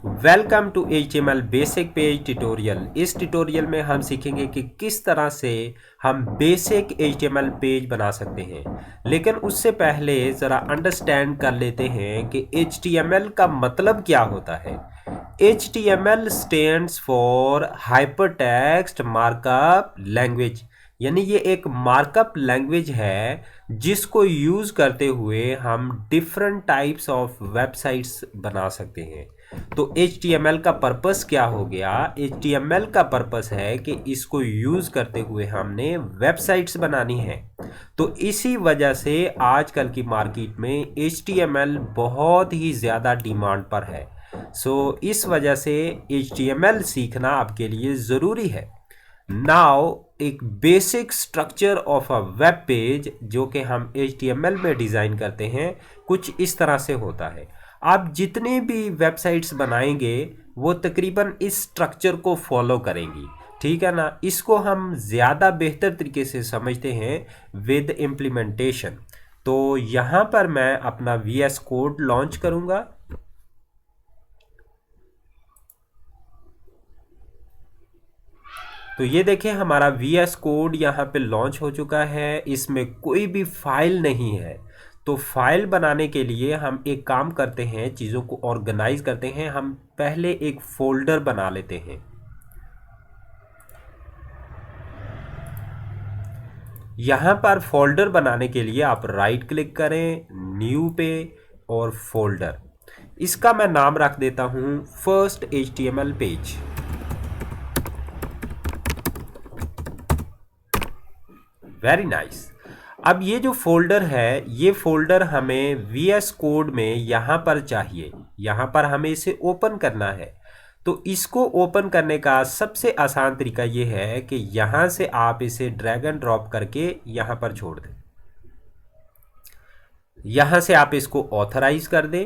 Welcome to HTML basic page tutorial. इस tutorial में हम सीखेंगे कि किस तरह से हम बेसिक HTML पेज बना सकते हैं। लेकिन उससे पहले ज़रा अंडरस्टैंड कर लेते हैं कि HTML का मतलब क्या होता है। HTML stands for hypertext markup language, यानी ये एक मार्कअप लैंग्वेज है जिसको यूज़ करते हुए हम डिफरेंट टाइप्स ऑफ वेबसाइट्स बना सकते हैं। तो HTML का पर्पस क्या हो गया? HTML का पर्पस है कि इसको यूज़ करते हुए हमने वेबसाइट्स बनानी है। तो इसी वजह से आजकल की मार्केट में HTML बहुत ही ज़्यादा डिमांड पर है। इस वजह से HTML सीखना आपके लिए ज़रूरी है। नाउ एक basic structure of a web page जो कि हम HTML में डिज़ाइन करते हैं कुछ इस तरह से होता है। आप जितने भी वेबसाइट्स बनाएंगे वो तकरीबन इस स्ट्रक्चर को फॉलो करेंगी, ठीक है ना। इसको हम ज़्यादा बेहतर तरीके से समझते हैं विद इम्प्लीमेंटेशन। तो यहाँ पर मैं अपना VS कोड लॉन्च करूँगा। तो ये देखें हमारा VS कोड यहाँ पे लॉन्च हो चुका है। इसमें कोई भी फाइल नहीं है। तो फाइल बनाने के लिए हम एक काम करते हैं, चीज़ों को ऑर्गेनाइज करते हैं। हम पहले एक फोल्डर बना लेते हैं। यहाँ पर फोल्डर बनाने के लिए आप राइट क्लिक करें, न्यू पे और फोल्डर। इसका मैं नाम रख देता हूँ first HTML page. Very nice. अब ये जो फोल्डर है, ये फोल्डर हमें VS कोड में यहाँ पर चाहिए। यहाँ पर हमें इसे ओपन करना है। तो इसको ओपन करने का सबसे आसान तरीका ये है कि यहाँ से आप इसे ड्रैग एंड ड्रॉप करके यहाँ पर छोड़ दें। यहाँ से आप इसको ऑथराइज कर दें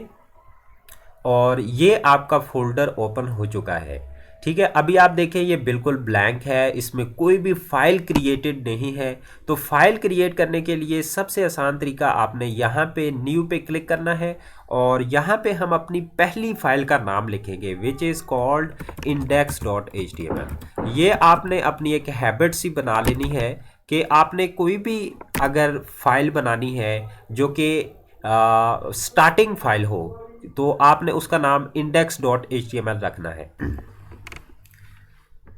और ये आपका फोल्डर ओपन हो चुका है, ठीक है। अभी आप देखें ये बिल्कुल ब्लैंक है, इसमें कोई भी फाइल क्रिएटेड नहीं है। तो फाइल क्रिएट करने के लिए सबसे आसान तरीका आपने यहाँ पे न्यू पे क्लिक करना है और यहाँ पे हम अपनी पहली फाइल का नाम लिखेंगे विच इज़ कॉल्ड index.html। ये आपने अपनी एक हैबिट सी बना लेनी है कि आपने कोई भी अगर फाइल बनानी है जो कि स्टार्टिंग फाइल हो तो आपने उसका नाम index.html रखना है।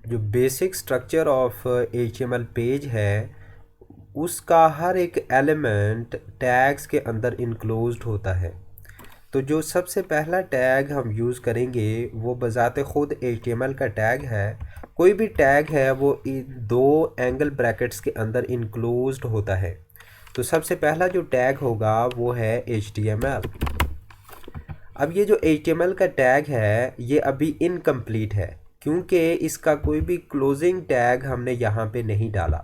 जो basic structure of HTML page है उसका हर एक एलिमेंट टैग्स के अंदर इनक्लोज्ड होता है। तो जो सबसे पहला टैग हम यूज़ करेंगे वो बज़ाते ख़ुद HTML का टैग है। कोई भी टैग है वो इन दो एंगल ब्रैकेट्स के अंदर इनक्लोज्ड होता है। तो सबसे पहला जो टैग होगा वो है HTML। अब ये जो HTML का टैग है ये अभी इनकम्प्लीट है क्योंकि इसका कोई भी क्लोजिंग टैग हमने यहाँ पे नहीं डाला।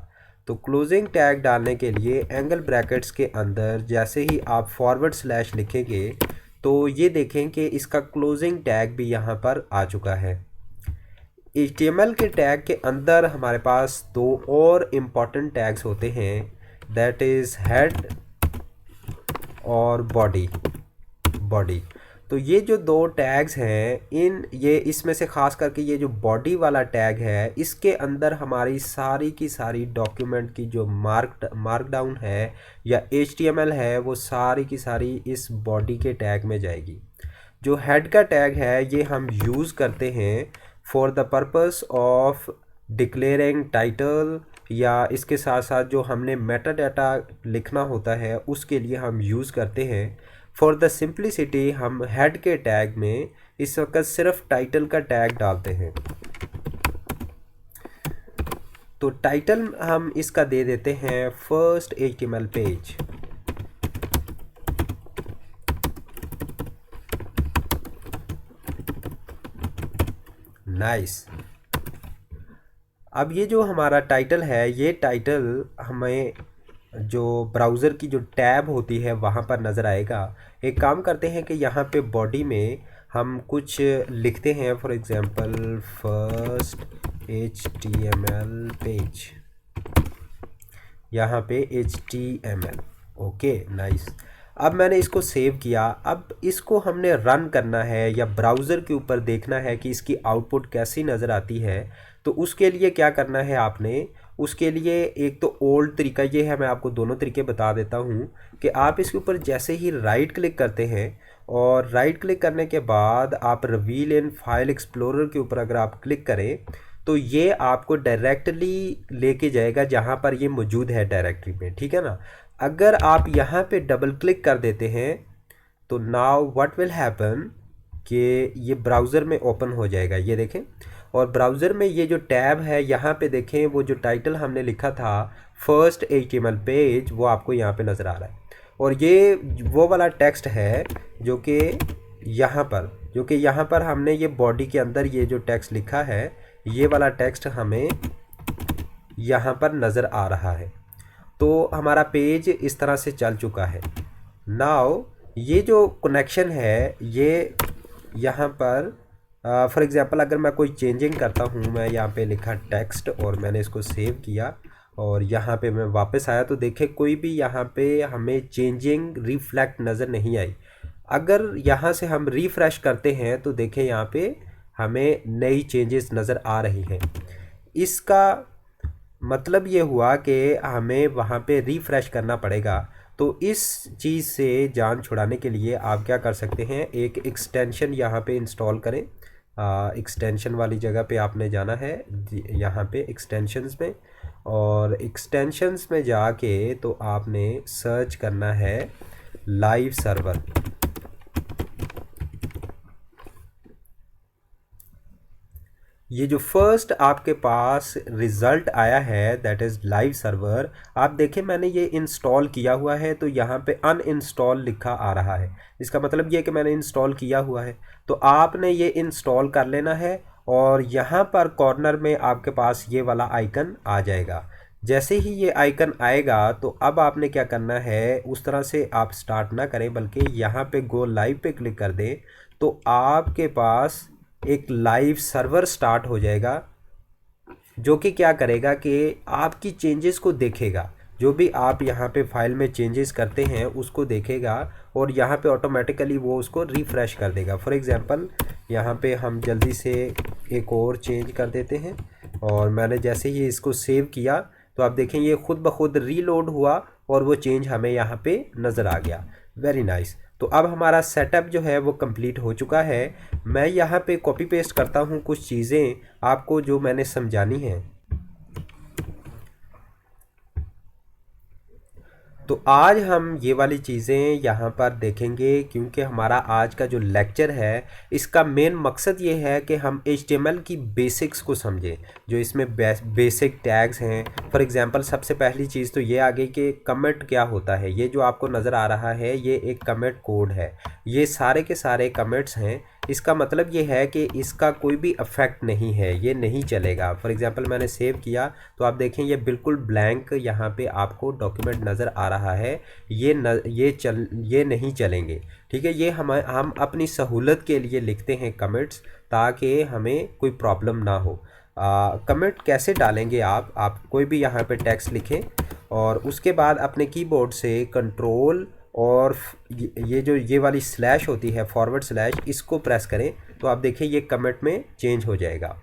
तो क्लोजिंग टैग डालने के लिए एंगल ब्रैकेट्स के अंदर जैसे ही आप फॉरवर्ड स्लैश लिखेंगे तो ये देखें कि इसका क्लोजिंग टैग भी यहाँ पर आ चुका है। HTML के टैग के अंदर हमारे पास दो और इम्पॉर्टेंट टैग्स होते हैं, दैट इज़ हेड और बॉडी। तो ये जो दो टैग्स हैं ये इसमें से ख़ास करके ये जो बॉडी वाला टैग है इसके अंदर हमारी सारी की सारी डॉक्यूमेंट की जो मार्कडाउन है या HTML है वो सारी की सारी इस बॉडी के टैग में जाएगी। जो हेड का टैग है ये हम यूज़ करते हैं for the purpose of declaring title या इसके साथ साथ जो हमने मेटा डाटा लिखना होता है उसके लिए हम यूज़ करते हैं। फॉर द सिंप्लिसिटी हम हेड के टैग में इस वक्त सिर्फ टाइटल का टैग डालते हैं। तो टाइटल हम इसका दे देते हैं फर्स्ट HTML पेज। नाइस। अब ये जो हमारा टाइटल है ये टाइटल हमें जो ब्राउज़र की जो टैब होती है वहाँ पर नज़र आएगा। एक काम करते हैं कि यहाँ पे बॉडी में हम कुछ लिखते हैं, for example first HTML page, यहाँ पे HTML। Okay nice. अब मैंने इसको सेव किया। अब इसको हमने रन करना है या ब्राउज़र के ऊपर देखना है कि इसकी आउटपुट कैसी नज़र आती है। तो उसके लिए क्या करना है आपने, उसके लिए एक तो ओल्ड तरीका ये है, मैं आपको दोनों तरीके बता देता हूँ कि आप इसके ऊपर जैसे ही राइट क्लिक करते हैं और राइट क्लिक करने के बाद आप रिवील इन फाइल एक्सप्लोरर के ऊपर अगर आप क्लिक करें तो ये आपको डायरेक्टली लेके जाएगा जहाँ पर ये मौजूद है डायरेक्टरी में, ठीक है ना। अगर आप यहाँ पे डबल क्लिक कर देते हैं तो नाउ व्हाट विल हैपन कि ये ब्राउज़र में ओपन हो जाएगा, ये देखें। और ब्राउज़र में ये जो टैब है यहाँ पे देखें, वो जो टाइटल हमने लिखा था फर्स्ट HTML पेज, वो आपको यहाँ पे नज़र आ रहा है। और ये वो वाला टेक्स्ट है जो कि यहाँ पर हमने ये बॉडी के अंदर ये जो टेक्स्ट लिखा है, ये वाला टेक्स्ट हमें यहाँ पर नज़र आ रहा है। तो हमारा पेज इस तरह से चल चुका है। नाउ ये जो कनेक्शन है ये यहाँ पर फॉर एग्ज़ाम्पल अगर मैं कोई चेंजिंग करता हूँ, मैं यहाँ पे लिखा टेक्स्ट और मैंने इसको सेव किया और यहाँ पे मैं वापस आया तो देखें कोई भी यहाँ पे हमें चेंजिंग रिफ्लेक्ट नज़र नहीं आई। अगर यहाँ से हम रिफ़्रेश करते हैं तो देखें यहाँ पे हमें नई चेंजेस नज़र आ रही हैं। इसका मतलब ये हुआ कि हमें वहाँ पे रिफ़्रेश करना पड़ेगा। तो इस चीज़ से जान छुड़ाने के लिए आप क्या कर सकते हैं, एक एक्सटेंशन यहाँ पे इंस्टॉल करें। एक्सटेंशन वाली जगह पे आपने जाना है, यहाँ पे एक्सटेंशंस में, और एक्सटेंशंस में जाके तो आपने सर्च करना है लाइव सर्वर। ये जो फर्स्ट आपके पास रिज़ल्ट आया है दैट इज़ लाइव सर्वर, आप देखें मैंने ये इंस्टॉल किया हुआ है तो यहाँ पे अनइंस्टॉल लिखा आ रहा है। इसका मतलब ये कि मैंने इंस्टॉल किया हुआ है, तो आपने ये इंस्टॉल कर लेना है और यहाँ पर कॉर्नर में आपके पास ये वाला आइकन आ जाएगा। जैसे ही ये आइकन आएगा तो अब आपने क्या करना है, उस तरह से आप स्टार्ट ना करें बल्कि यहाँ पे गो लाइव पे क्लिक कर दें तो आपके पास एक लाइव सर्वर स्टार्ट हो जाएगा, जो कि क्या करेगा कि आपकी चेंजेस को देखेगा। जो भी आप यहाँ पे फाइल में चेंजेस करते हैं उसको देखेगा और यहाँ पे ऑटोमेटिकली वो उसको रिफ़्रेश कर देगा। फॉर एग्ज़ाम्पल यहाँ पे हम जल्दी से एक और चेंज कर देते हैं और मैंने जैसे ही इसको सेव किया तो आप देखें ये खुद ब खुद रीलोड हुआ और वो चेंज हमें यहाँ पे नज़र आ गया। Very nice. तो अब हमारा सेटअप जो है वो कंप्लीट हो चुका है। मैं यहाँ पे कॉपी पेस्ट करता हूँ कुछ चीज़ें आपको जो मैंने समझानी हैं। तो आज हम ये वाली चीज़ें यहाँ पर देखेंगे क्योंकि हमारा आज का जो लेक्चर है इसका मेन मकसद ये है कि हम HTML की बेसिक्स को समझें, जो इसमें बेसिक टैग्स हैं। फॉर एग्जांपल सबसे पहली चीज़ तो ये आ गई कि कमिट क्या होता है। ये जो आपको नज़र आ रहा है ये एक कमिट कोड है, ये सारे के सारे कमिट्स हैं। इसका मतलब ये है कि इसका कोई भी इफ़ेक्ट नहीं है, ये नहीं चलेगा। फॉर एग्जांपल मैंने सेव किया तो आप देखें ये बिल्कुल ब्लैंक यहाँ पे आपको डॉक्यूमेंट नज़र आ रहा है। ये नहीं चलेंगे, ठीक है। ये हम अपनी सहूलत के लिए लिखते हैं कमिट्स ताकि हमें कोई प्रॉब्लम ना हो। कमिट कैसे डालेंगे आप कोई भी यहाँ पे टेक्स्ट लिखें और उसके बाद अपने कीबोर्ड से कंट्रोल और ये वाली स्लैश होती है फॉरवर्ड स्लैश, इसको प्रेस करें तो आप देखिए ये कमिट में चेंज हो जाएगा।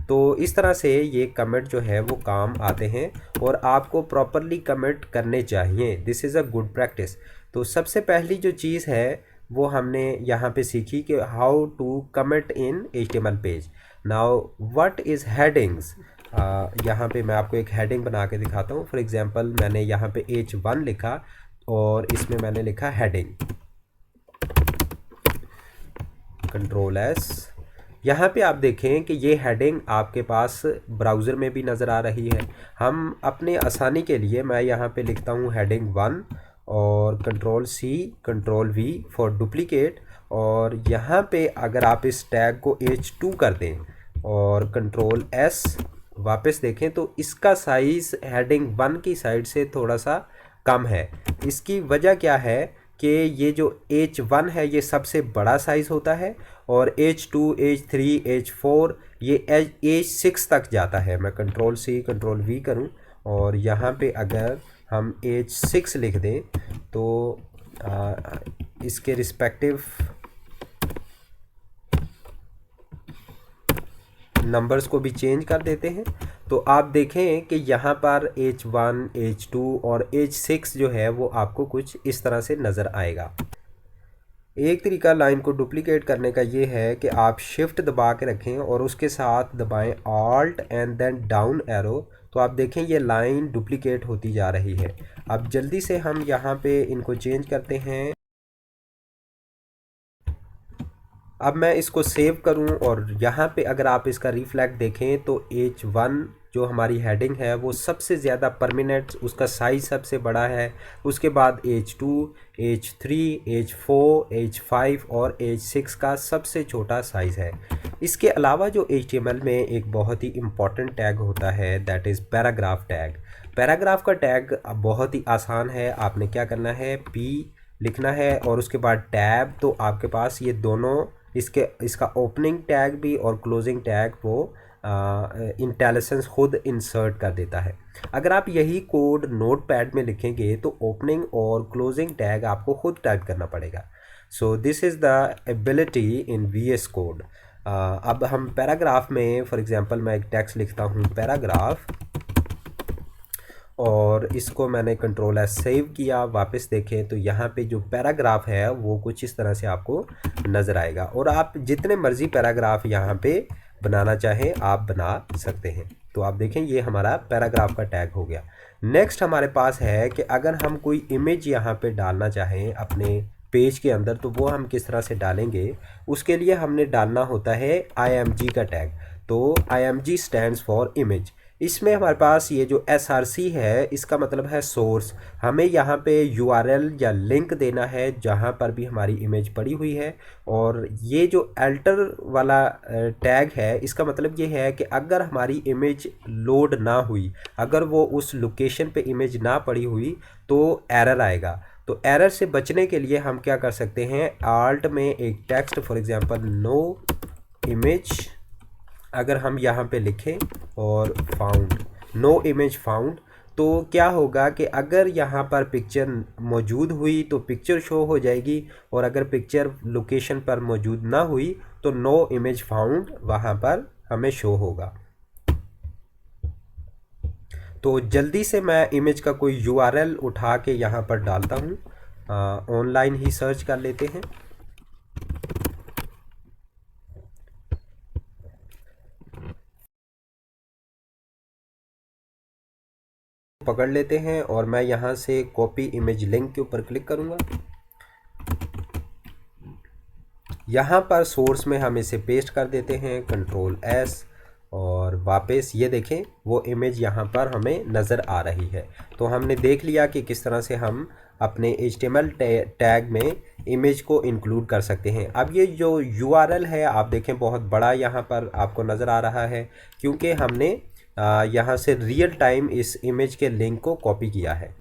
तो इस तरह से ये कमिट जो है वो काम आते हैं और आपको प्रॉपरली कमिट करने चाहिए। This is a good practice. तो सबसे पहली जो चीज़ है वो हमने यहाँ पे सीखी कि how to commit in HTML page. Now what is headings. यहाँ पे मैं आपको एक हेडिंग बना के दिखाता हूँ। फॉर एग्जांपल मैंने यहाँ पे H1 लिखा और इसमें मैंने लिखा हेडिंग, कंट्रोल S। यहाँ पे आप देखें कि ये हेडिंग आपके पास ब्राउज़र में भी नज़र आ रही है। हम अपने आसानी के लिए मैं यहाँ पे लिखता हूँ हेडिंग 1 और control C control V for duplicate, और यहाँ पे अगर आप इस टैग को H2 कर दें और कंट्रोल S वापस देखें तो इसका साइज़ हेडिंग 1 की साइड से थोड़ा सा कम है। इसकी वजह क्या है कि ये जो H1 है ये सबसे बड़ा साइज़ होता है और H2, H3, H4 ये H6 तक जाता है। मैं कंट्रोल C कंट्रोल V करूं और यहाँ पे अगर हम H6 लिख दें तो इसके रिस्पेक्टिव नंबर्स को भी चेंज कर देते हैं। तो आप देखें कि यहाँ पर H1, H2 और H6 जो है वो आपको कुछ इस तरह से नज़र आएगा। एक तरीका लाइन को डुप्लीकेट करने का ये है कि आप शिफ्ट दबा के रखें और उसके साथ दबाएं alt and then down arrow, तो आप देखें ये लाइन डुप्लीकेट होती जा रही है। अब जल्दी से हम यहाँ पे इनको चेंज करते हैं। अब मैं इसको सेव करूं और यहाँ पे अगर आप इसका रिफ्लेक्ट देखें तो H1 जो हमारी हेडिंग है वो सबसे ज़्यादा परमानेंट, उसका साइज़ सबसे बड़ा है। उसके बाद H2, H3, H4, H5 और H6 का सबसे छोटा साइज़ है। इसके अलावा जो HTML में एक बहुत ही इम्पॉर्टेंट टैग होता है that is paragraph tag. Paragraph का टैग बहुत ही आसान है। आपने क्या करना है, P लिखना है और उसके बाद टैब। तो आपके पास ये दोनों, इसका ओपनिंग टैग भी और क्लोजिंग टैग वो इंटेलिजेंस खुद इंसर्ट कर देता है। अगर आप यही कोड नोटपैड में लिखेंगे तो ओपनिंग और क्लोजिंग टैग आपको खुद टाइप करना पड़ेगा। So this is the ability in VS code. अब हम पैराग्राफ में फॉर एग्जांपल मैं एक टेक्स्ट लिखता हूँ पैराग्राफ, और इसको मैंने कंट्रोल एस सेव किया। वापस देखें तो यहाँ पे जो पैराग्राफ है वो कुछ इस तरह से आपको नज़र आएगा, और आप जितने मर्ज़ी पैराग्राफ यहाँ पे बनाना चाहें आप बना सकते हैं। तो आप देखें ये हमारा पैराग्राफ का टैग हो गया। नेक्स्ट हमारे पास है कि अगर हम कोई इमेज यहाँ पे डालना चाहें अपने पेज के अंदर तो वो हम किस तरह से डालेंगे, उसके लिए हमने डालना होता है IMG का टैग। तो IMG स्टैंड्स फॉर इमेज। इसमें हमारे पास ये जो SRC है इसका मतलब है सोर्स। हमें यहाँ पे URL या लिंक देना है जहाँ पर भी हमारी इमेज पड़ी हुई है। और ये जो अल्टर वाला टैग है इसका मतलब ये है कि अगर हमारी इमेज लोड ना हुई, अगर वो उस लोकेशन पे इमेज ना पड़ी हुई तो एरर आएगा। तो एरर से बचने के लिए हम क्या कर सकते हैं, आल्ट में एक text for example no image अगर हम यहाँ पे लिखें और फाउंड, नो इमेज फाउंड, तो क्या होगा कि अगर यहाँ पर पिक्चर मौजूद हुई तो पिक्चर शो हो जाएगी, और अगर पिक्चर लोकेशन पर मौजूद ना हुई तो नो इमेज फाउंड वहाँ पर हमें शो होगा। तो जल्दी से मैं इमेज का कोई URL उठा के यहाँ पर डालता हूँ। ऑनलाइन ही सर्च कर लेते हैं। पकड़ लेते हैं और मैं यहाँ से कॉपी इमेज लिंक के ऊपर क्लिक करूँगा। यहाँ पर सोर्स में हम इसे पेस्ट कर देते हैं, कंट्रोल S, और वापस ये देखें वो इमेज यहाँ पर हमें नज़र आ रही है। तो हमने देख लिया कि किस तरह से हम अपने HTML टैग में इमेज को इंक्लूड कर सकते हैं। अब ये जो URL है आप देखें बहुत बड़ा यहाँ पर आपको नज़र आ रहा है, क्योंकि हमने यहाँ से रियल टाइम इस इमेज के लिंक को कॉपी किया है।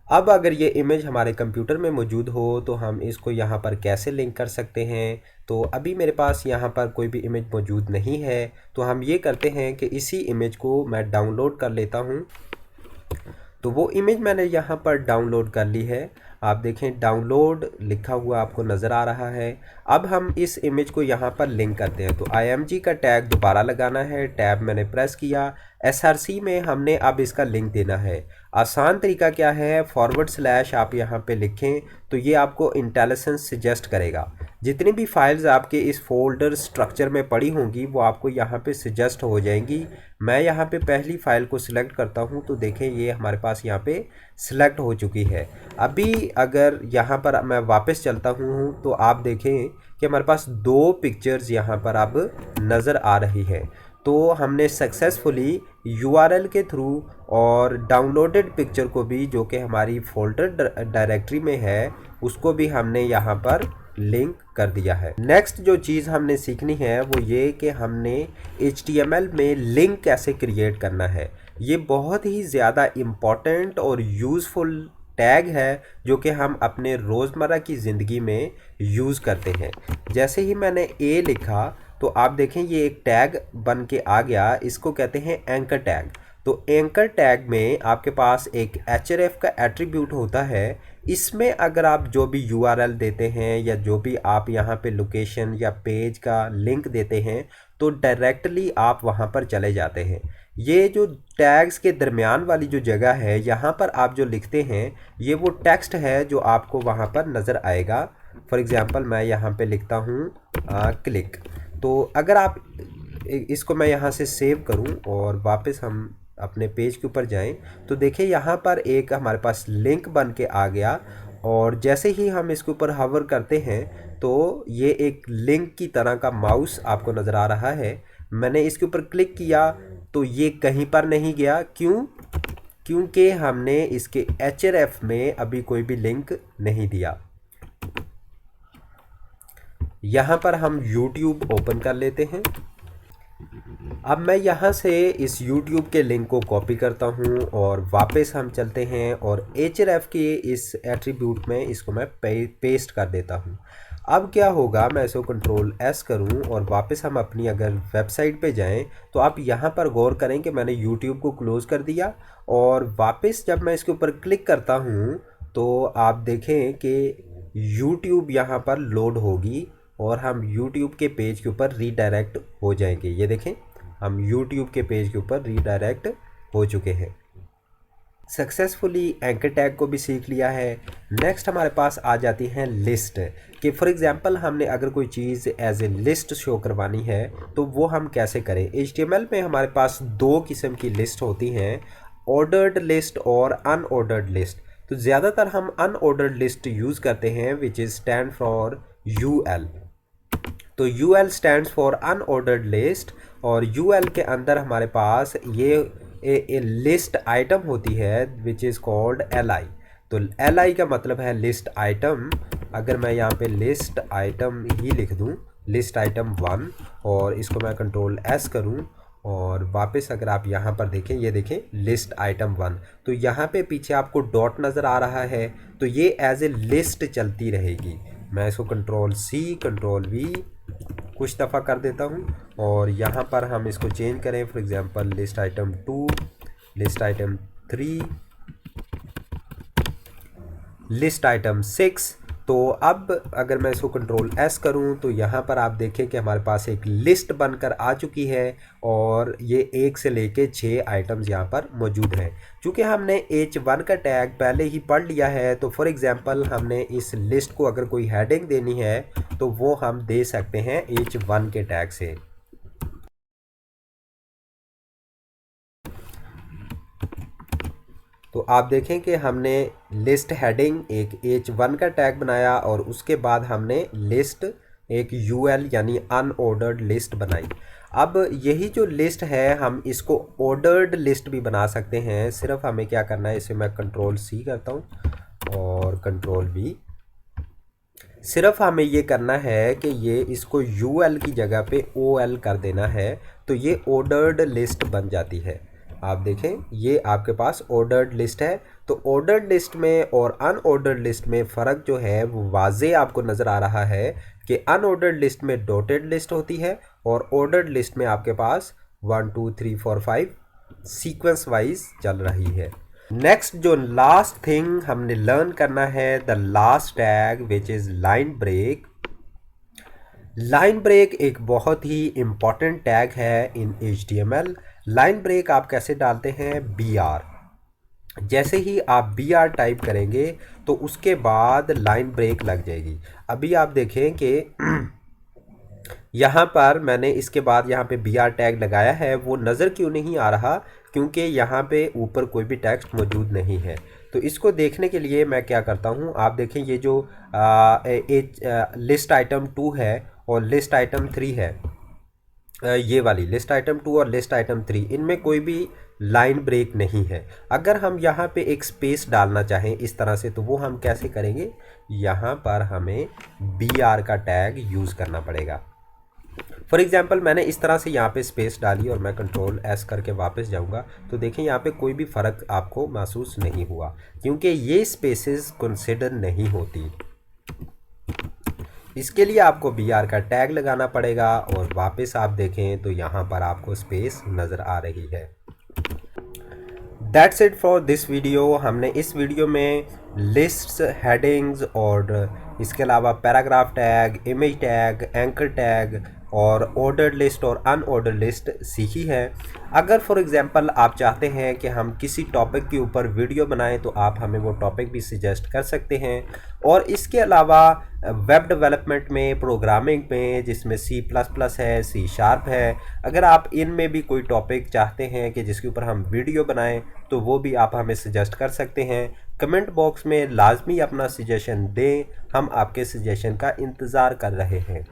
अब अगर ये इमेज हमारे कंप्यूटर में मौजूद हो तो हम इसको यहाँ पर कैसे लिंक कर सकते हैं। तो अभी मेरे पास यहाँ पर कोई भी इमेज मौजूद नहीं है, तो हम ये करते हैं कि इसी इमेज को मैं डाउनलोड कर लेता हूँ। तो वो इमेज मैंने यहाँ पर डाउनलोड कर ली है। आप देखें डाउनलोड लिखा हुआ आपको नज़र आ रहा है। अब हम इस इमेज को यहाँ पर लिंक करते हैं। तो IMG का टैग दोबारा लगाना है, टैब मैंने प्रेस किया, SRC में हमने अब इसका लिंक देना है। आसान तरीका क्या है, // आप यहाँ पे लिखें तो ये आपको इंटेलिजेंस सजेस्ट करेगा। जितनी भी फाइल्स आपके इस फोल्डर स्ट्रक्चर में पड़ी होंगी वो आपको यहाँ पे सजेस्ट हो जाएंगी। मैं यहाँ पे पहली फ़ाइल को सिलेक्ट करता हूँ तो देखें ये हमारे पास यहाँ पे सिलेक्ट हो चुकी है। अभी अगर यहाँ पर मैं वापस चलता हूँ तो आप देखें कि हमारे पास 2 पिक्चर्स यहाँ पर अब नज़र आ रही है। तो हमने सक्सेसफुली URL के थ्रू और डाउनलोडेड पिक्चर को भी, जो कि हमारी फोल्डर डायरेक्टरी में है, उसको भी हमने यहाँ पर लिंक कर दिया है। नेक्स्ट जो चीज़ हमने सीखनी है वो ये कि हमने HTML में लिंक कैसे क्रिएट करना है। ये बहुत ही ज़्यादा इम्पॉर्टेंट और यूज़फुल टैग है जो कि हम अपने रोज़मर्रा की ज़िंदगी में यूज़ करते हैं। जैसे ही मैंने A लिखा तो आप देखें ये एक टैग बन के आ गया, इसको कहते हैं एंकर टैग। तो एंकर टैग में आपके पास एक href का एट्रीब्यूट होता है। इसमें अगर आप जो भी यूआरएल देते हैं या जो भी आप यहाँ पे लोकेशन या पेज का लिंक देते हैं तो डायरेक्टली आप वहाँ पर चले जाते हैं। ये जो टैग्स के दरमियान वाली जो जगह है यहाँ पर आप जो लिखते हैं ये वो टेक्स्ट है जो आपको वहाँ पर नज़र आएगा। फॉर एग्ज़ाम्पल मैं यहाँ पे लिखता हूँ क्लिक। तो अगर आप इसको मैं यहाँ से सेव करूँ और वापस हम अपने पेज के ऊपर जाएं तो देखिए यहाँ पर एक हमारे पास लिंक बन के आ गया और जैसे ही हम इसके ऊपर हवर करते हैं तो ये एक लिंक की तरह का माउस आपको नज़र आ रहा है। मैंने इसके ऊपर क्लिक किया तो ये कहीं पर नहीं गया। क्योंकि हमने इसके href में अभी कोई भी लिंक नहीं दिया। यहाँ पर हम YouTube ओपन कर लेते हैं। अब मैं यहाँ से इस YouTube के लिंक को कॉपी करता हूँ और वापस हम चलते हैं और href के इस एट्रीब्यूट में इसको मैं पेस्ट कर देता हूँ। अब क्या होगा, मैं इसको कंट्रोल S करूँ और वापस हम अपनी अगर वेबसाइट पे जाएं तो आप यहाँ पर गौर करें कि मैंने YouTube को क्लोज़ कर दिया और वापस जब मैं इसके ऊपर क्लिक करता हूँ तो आप देखें कि YouTube यहाँ पर लोड होगी और हम YouTube के पेज के ऊपर रीडायरेक्ट हो जाएंगे। ये देखें, हम YouTube के पेज के ऊपर रीडायरेक्ट हो चुके हैं। सक्सेसफुली एंकर टैग को भी सीख लिया है। नेक्स्ट हमारे पास आ जाती हैं लिस्ट कि फॉर एग्जांपल हमने अगर कोई चीज़ एज ए लिस्ट शो करवानी है तो वो हम कैसे करें। HTML में हमारे पास दो किस्म की लिस्ट होती हैं, ऑर्डर्ड लिस्ट और अनऑर्डर्ड लिस्ट। तो ज़्यादातर हम अनऑर्डर्ड लिस्ट यूज़ करते हैं which is stand for UL। तो UL stands for unordered list और UL के अंदर हमारे पास ये लिस्ट आइटम होती है विच इज़ कॉल्ड LI। तो LI का मतलब है लिस्ट आइटम। अगर मैं यहाँ पे लिस्ट आइटम ही लिख दूँ, लिस्ट आइटम 1, और इसको मैं कंट्रोल S करूँ और वापस अगर आप यहाँ पर देखें, ये देखें लिस्ट आइटम 1, तो यहाँ पे पीछे आपको डॉट नज़र आ रहा है तो ये एज ए लिस्ट चलती रहेगी। मैं इसको कंट्रोल C कंट्रोल V कुछ दफ़ा कर देता हूँ और यहाँ पर हम इसको चेंज करें। For example list item 2, list item 3, list item 6। तो अब अगर मैं इसको कंट्रोल S करूं तो यहाँ पर आप देखें कि हमारे पास एक लिस्ट बनकर आ चुकी है और ये 1 से लेके 6 आइटम्स यहाँ पर मौजूद हैं। चूँकि हमने H1 का टैग पहले ही पढ़ लिया है तो फॉर एग्ज़ाम्पल हमने इस लिस्ट को अगर कोई हेडिंग देनी है तो वो हम दे सकते हैं H1 के टैग से। तो आप देखें कि हमने लिस्ट हेडिंग एक H1 का टैग बनाया और उसके बाद हमने लिस्ट एक UL यानी अनऑर्डर्ड लिस्ट बनाई। अब यही जो लिस्ट है हम इसको ऑर्डर्ड लिस्ट भी बना सकते हैं। सिर्फ हमें क्या करना है, इसे मैं कंट्रोल C करता हूँ और कंट्रोल V। सिर्फ हमें ये करना है कि ये इसको UL की जगह पे OL कर देना है तो ये ऑर्डर्ड लिस्ट बन जाती है। आप देखें ये आपके पास ऑर्डर्ड लिस्ट है। तो ऑर्डर्ड लिस्ट में और अनऑर्डर्ड लिस्ट में फ़र्क जो है वो वाज़े आपको नज़र आ रहा है कि अनऑर्डर्ड लिस्ट में डॉटेड लिस्ट होती है और ऑर्डर्ड लिस्ट में आपके पास 1 2 3 4 5 सीक्वेंस वाइज चल रही है। नेक्स्ट जो लास्ट थिंग हमने लर्न करना है, the last tag which is line break. Line break एक बहुत ही इम्पॉर्टेंट टैग है इन HTML। लाइन ब्रेक आप कैसे डालते हैं, BR। जैसे ही आप BR टाइप करेंगे तो उसके बाद लाइन ब्रेक लग जाएगी। अभी आप देखें कि यहाँ पर मैंने इसके बाद यहाँ पे BR टैग लगाया है, वो नज़र क्यों नहीं आ रहा, क्योंकि यहाँ पे ऊपर कोई भी टेक्स्ट मौजूद नहीं है। तो इसको देखने के लिए मैं क्या करता हूँ, आप देखें ये जो लिस्ट आइटम 2 है और लिस्ट आइटम 3 है, ये वाली लिस्ट आइटम 2 और लिस्ट आइटम 3, इनमें कोई भी लाइन ब्रेक नहीं है। अगर हम यहाँ पे एक स्पेस डालना चाहें इस तरह से तो वो हम कैसे करेंगे, यहाँ पर हमें BR का टैग यूज़ करना पड़ेगा। फॉर एग्जांपल मैंने इस तरह से यहाँ पे स्पेस डाली और मैं कंट्रोल S करके वापस जाऊँगा तो देखें यहाँ पे कोई भी फ़र्क आपको महसूस नहीं हुआ क्योंकि ये स्पेसेस कंसिडर नहीं होती। इसके लिए आपको BR का टैग लगाना पड़ेगा और वापस आप देखें तो यहाँ पर आपको स्पेस नज़र आ रही है। That's it for this video. हमने इस वीडियो में लिस्ट्स, हेडिंग्स और इसके अलावा paragraph tag, image tag, anchor tag और ऑर्डर्ड लिस्ट और अनऑर्डर्ड लिस्ट सीखी है। अगर फॉर एग्जांपल आप चाहते हैं कि हम किसी टॉपिक के ऊपर वीडियो बनाएं तो आप हमें वो टॉपिक भी सजेस्ट कर सकते हैं। और इसके अलावा वेब डेवलपमेंट में, प्रोग्रामिंग में, जिसमें C++ है, C# है, अगर आप इनमें भी कोई टॉपिक चाहते हैं कि जिसके ऊपर हम वीडियो बनाएं तो वो भी आप हमें सजेस्ट कर सकते हैं। कमेंट बॉक्स में लाजमी अपना सजेशन दें, हम आपके सजेशन का इंतज़ार कर रहे हैं।